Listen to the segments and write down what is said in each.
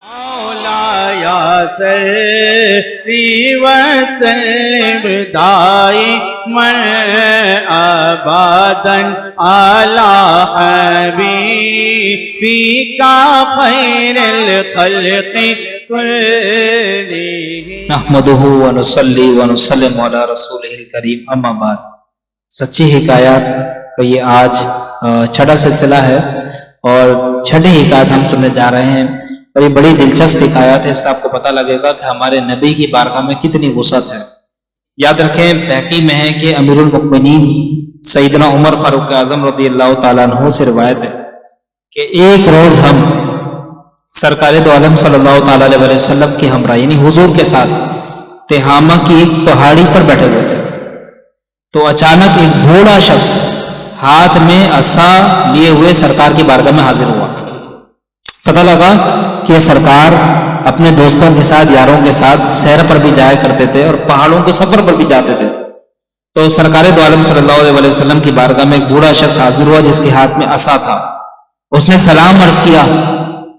مولایا صلی وسلم دائما ابدا علی حبیبک خیر الخلق کلہم نحمدہ ونصلی ونسلم علی رسولہ الکریم اما بعد۔ سچی حکایات کا یہ آج چھٹا سلسلہ ہے اور چھٹی حکایت ہم سننے جا رہے ہیں، اور یہ بڑی دلچسپ حکایات ہے۔ اس سے آپ کو پتہ لگے گا کہ ہمارے نبی کی بارگاہ میں کتنی وسعت ہے۔ یاد رکھیں، بحقی میں ہے کہ امیر المؤمنین سیدنا عمر فاروق اعظم رضی اللہ تعالیٰ عنہ سے روایت ہے کہ ایک روز ہم سرکار دو عالم صلی اللہ تعالیٰ علیہ وسلم کی ہمراہ یعنی حضور کے ساتھ تہامہ کی ایک پہاڑی پر بیٹھے ہوئے تھے، تو اچانک ایک بوڑھا شخص ہاتھ میں عصا لیے ہوئے سرکار کی بارگاہ میں حاضر ہوا۔ پتہ لگا کہ سرکار اپنے دوستوں کے ساتھ، یاروں کے ساتھ سیر پر بھی جایا کرتے تھے اور پہاڑوں کے سفر پر بھی جاتے تھے۔ تو سرکار دو عالم صلی اللہ علیہ وسلم کی بارگاہ میں ایک بوڑھا شخص حاضر ہوا جس کے ہاتھ میں عصا تھا۔ اس نے سلام عرض کیا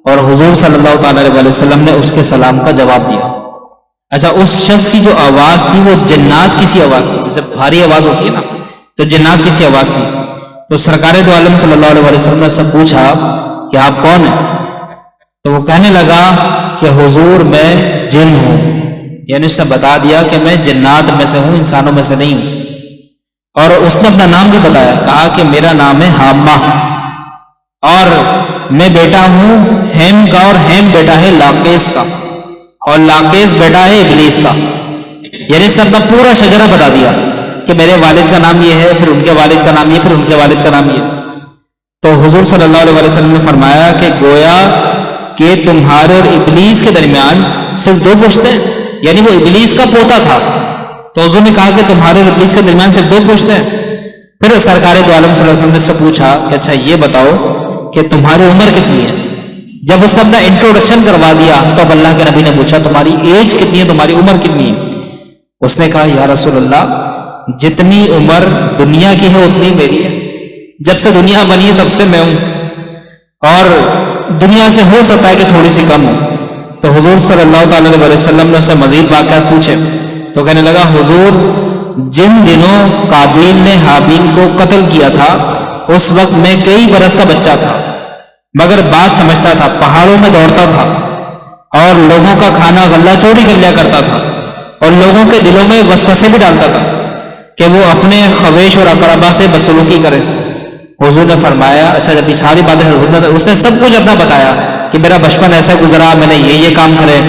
اور حضور صلی اللہ تعالیٰ علیہ وسلم نے اس کے سلام کا جواب دیا۔ اچھا، اس شخص کی جو آواز تھی وہ جنات کی سی آواز تھی، جیسے بھاری آواز ہوتی ہے نا، تو جنات کی سی آواز تھی۔ تو سرکار دو عالم صلی اللہ علیہ وسلم نے سے پوچھا کہ آپ کون ہیں؟ تو وہ کہنے لگا کہ حضور میں جن ہوں، یعنی اس نے بتا دیا کہ میں جنات میں سے ہوں، انسانوں میں سے نہیں ہوں۔ اور اس نے اپنا نام بھی بتایا، کہا کہ میرا نام ہے حامہ اور میں بیٹا ہوں ہیم کا، اور ہیم بیٹا ہے لاقیس کا، اور لاقیس بیٹا ہے ابلیس کا۔ یعنی اس نے اپنا پورا شجرہ بتا دیا کہ میرے والد کا نام یہ ہے، پھر ان کے والد کا نام یہ، پھر ان کے والد کا نام یہ۔ تو حضور صلی اللہ علیہ وسلم نے فرمایا کہ گویا کہ تمہارے اور ابلیس کے درمیان صرف دو پشتے ہیں، یعنی وہ ابلیس کا پوتا تھا۔ تو حضور نے کہا کہ تمہارے اور ابلیس کے درمیان صرف دو پشتے ہیں۔ پھر سرکار دو عالم صلی اللہ علیہ وسلم نے سے پوچھا کہ اچھا یہ بتاؤ کہ تمہاری عمر کتنی ہے؟ جب اس نے اپنا انٹروڈکشن کروا دیا تو اب اللہ کے نبی نے پوچھا تمہاری ایج کتنی ہے، تمہاری عمر کتنی ہے؟ اس نے کہا یا رسول اللہ، جتنی عمر دنیا کی ہے اتنی میری ہے، جب سے دنیا بنی ہے تب سے میں ہوں، اور دنیا سے ہو سکتا ہے کہ تھوڑی سی کم ہو۔ تو حضور صلی اللہ تعالیٰ علیہ وسلم نے اس سے مزید واقعات پوچھے تو کہنے لگا حضور، جن دنوں قابیل نے حابیل کو قتل کیا تھا اس وقت میں کئی برس کا بچہ تھا، مگر بات سمجھتا تھا، پہاڑوں میں دوڑتا تھا اور لوگوں کا کھانا غلہ چوری کر لیا کرتا تھا، اور لوگوں کے دلوں میں وسوسے بھی ڈالتا تھا کہ وہ اپنے خویش اور اقربا سے بدسلوکی کرے۔ حضور نے فرمایا اچھا، جب یہ ساری باتیں اس نے سب کچھ اپنا بتایا کہ میرا بچپن ایسے گزرا، میں نے یہ کام کرے۔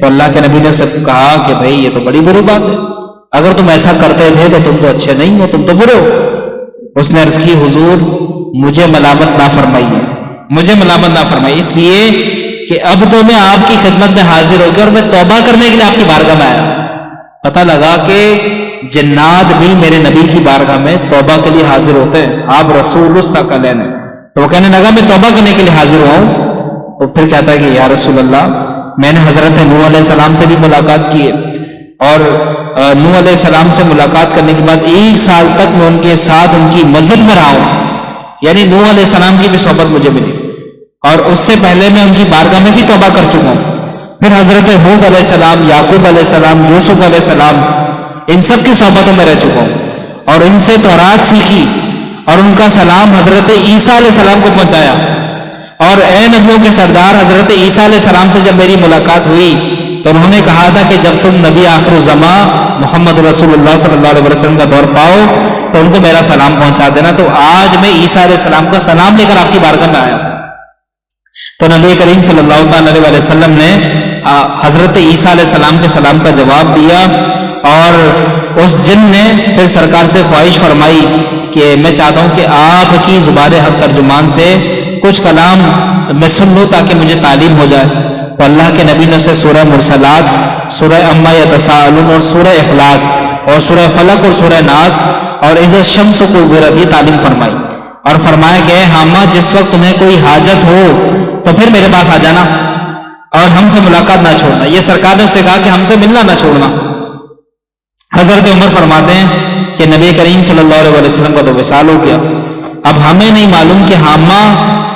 تو اللہ کے نبی نے سب کہا کہ بھائی یہ تو بڑی بری بات ہے، اگر تم ایسا کرتے تھے تو تم تو اچھے نہیں ہو، تم تو برے ہو۔ اس نے عرض کی حضور مجھے ملامت نہ فرمائیے، مجھے ملامت نہ فرمائیے، اس لیے کہ اب تو میں آپ کی خدمت میں حاضر ہو گیا اور میں توبہ کرنے کے لیے آپ کی بارگاہ میں آیا۔ پتہ لگا کہ جنات بھی میرے نبی کی بارگاہ میں توبہ کے لیے حاضر ہوتے ہیں، آپ رسول الثقلین ہیں۔ تو وہ کہنے لگا میں توبہ کرنے کے لیے حاضر ہوں۔ وہ پھر کہتا ہے کہ یا رسول اللہ، میں نے حضرت نوح علیہ السلام سے بھی ملاقات کی ہے، اور نوح علیہ السلام سے ملاقات کرنے کے بعد 1 سال تک میں ان کے ساتھ ان کی مسجد میں رہا ہوں، یعنی نوح علیہ السلام کی بھی صحبت مجھے ملی، اور اس سے پہلے میں ان کی بارگاہ میں بھی توبہ کر چکا ہوں۔ پھر حضرت ہود علیہ السلام، یعقوب علیہ السلام، یوسف علیہ السلام، ان سب کی صحبتوں میں رہ چکا ہوں، اور ان سے تورات سیکھی، اور ان کا سلام حضرت عیسیٰ علیہ السلام کو پہنچایا۔ اور اے نبیوں کے سردار حضرت عیسیٰ علیہ السلام سے جب میری ملاقات ہوئی تو انہوں نے کہا تھا کہ جب تم نبی آخر الزماں محمد رسول اللہ صلی اللہ علیہ وسلم کا دور پاؤ تو ان کو میرا سلام پہنچا دینا۔ تو آج میں عیسیٰ علیہ السلام کا سلام لے کر آپ کی بارگاہ میں آیا۔ تو نبی کریم صلی اللہ تعالیٰ علیہ وسلم نے حضرت عیسیٰ علیہ السلام کے سلام کا جواب دیا، اور اس جن نے پھر سرکار سے خواہش فرمائی کہ میں چاہتا ہوں کہ آپ کی زبان حق ترجمان سے کچھ کلام میں سن لوں تاکہ مجھے تعلیم ہو جائے۔ تو اللہ کے نبی نے اسے سورہ مرسلات، سورہ عما یتساءلون اور سورہ اخلاص اور سورہ فلق اور سورہ ناس اور اذا الشمس کورت یہ تعلیم فرمائی، اور فرمایا کہ اے حامہ، جس وقت تمہیں کوئی حاجت ہو تو پھر میرے پاس آ جانا اور ہم سے ملاقات نہ چھوڑنا۔ یہ سرکار نے اسے کہا کہ ہم سے ملنا نہ چھوڑنا۔ حضرت عمر فرماتے ہیں کہ نبی کریم صلی اللہ علیہ وسلم کا تو وصال ہو گیا، اب ہمیں نہیں معلوم کہ حامہ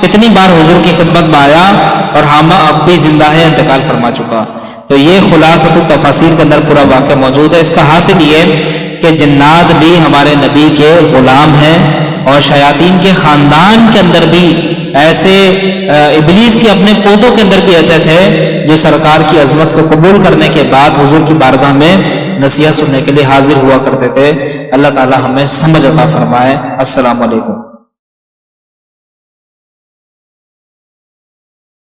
کتنی بار حضور کی خدمت میں آیا اور حامہ اب بھی زندہ ہے، انتقال فرما چکا. تو یہ خلاصۃ التفاسیر کے اندر پورا واقعہ موجود ہے. اس کا حاصل یہ کہ جنات بھی ہمارے نبی کے غلام ہیں اور شیاطین کے خاندان کے اندر بھی ایسے ابلیس کے اپنے پودوں کے اندر بھی ایسے تھے جو سرکار کی عظمت کو قبول کرنے کے بعد حضور کی بارگاہ میں نصیحت سننے کے لیے حاضر ہوا کرتے تھے. اللہ تعالی ہمیں سمجھ عطا فرمائے. السلام علیکم.